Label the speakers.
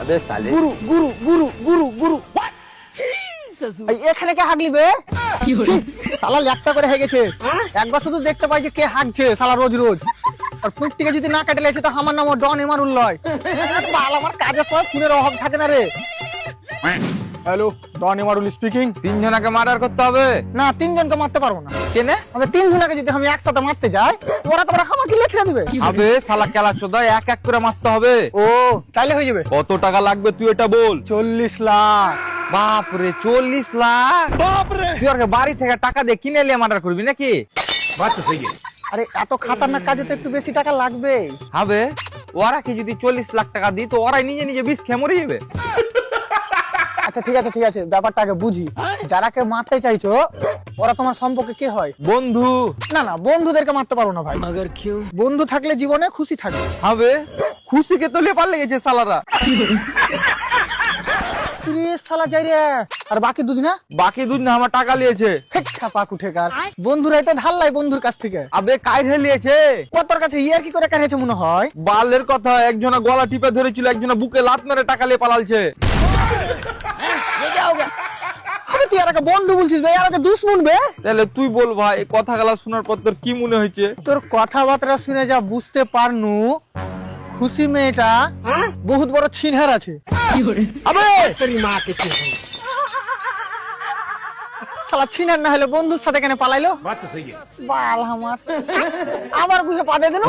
Speaker 1: अबे साले
Speaker 2: গুরু গুরু গুরু গুরু গুরু এই এখানে কে হাগলি বে ছি, শালা ল্যাপটা করে হয়ে গেছে একবার শুধু দেখতে পাই যে কে হাগছে শালা রোজ রোজ আর পুটটিকে যদি না কাটে লেছে তো আমার নাম ডন এমারুল লয় বাল আমার কাজের পর ফুলের অভাব থাকে না রে হ্যালো ডন এমারুল স্পিকিং
Speaker 1: তিনজনকে মার্ডার করতে হবে
Speaker 2: না তিনজনকে মারতে পারবো না
Speaker 1: কেনে
Speaker 2: আমাদের তিনজনকে যদি আমি একসাথে মারতে যাই ওরা তোরা আমাকে লিখে দিবে
Speaker 1: আবে শালা কেলা চোদা এক এক করে মারতে হবে
Speaker 2: ও তাইলে হয়ে যাবে
Speaker 1: কত টাকা লাগবে তুই এটা বল
Speaker 2: 40 লাখ
Speaker 1: বাপ রে 40 লাখ
Speaker 2: বাপ রে
Speaker 1: তুই আর বাড়ি থেকে টাকা দিয়ে কিনে নিয়ে মার্ডার করবি নাকি
Speaker 2: আরে এত খাতারনাক কাজে তো একটু বেশি টাকা লাগবে
Speaker 1: হবে ওরা কি যদি 40 লাখ টাকা দিই তো ওরাই নিজে নিজে বিষ খেয়ে মরে যাবে
Speaker 2: আচ্ছা ঠিক আছে ব্যাপারটা আগে বুঝি যারাকে মারতে চাইছো ওরা তোমার সম্পর্কে কে হয়
Speaker 1: বন্ধু
Speaker 2: না না বন্ধুদেরকে মারতে পারো না ভাই বন্ধু থাকলে জীবনে খুশি থাকবে
Speaker 1: হবে খুশিকে তো লেপার লেগেছে শালারা
Speaker 2: শালা যাই রে আর বাকি দুজনা
Speaker 1: বাকি দুজন আমার টাকা নিয়েছে
Speaker 2: পাক উঠে কার বন্ধুরাই তো ধার লাই বন্ধুর কাছ থেকে
Speaker 1: আবে কাইরে নিয়েছে
Speaker 2: তোর কাছে ইয়ার কি করে কাছে মনে হয়
Speaker 1: বালের কথা একজনা গলা টিপে ধরেছিল একজনা বুকে লাত মেরে টাকা নিয়ে পালালছে
Speaker 2: আরে তুই আর বন্ধু বলছিস ভাই আর দুশ্মন বে
Speaker 1: তাহলে তুই বল ভাই কথাগুলো শোনার পর তোর কি মনে হয়েছে
Speaker 2: তোর কথাবার্তা শুনে যা বুঝতে পারনু খুশি মেয়েটা বহুত বড় ছিনহার আছে আবে তোর মাকে শালা ছিনহার না হলে বন্ধুর সাথে কেন পালাইলো বাত তো সহি বাল আমার বুঝে পাদে দেন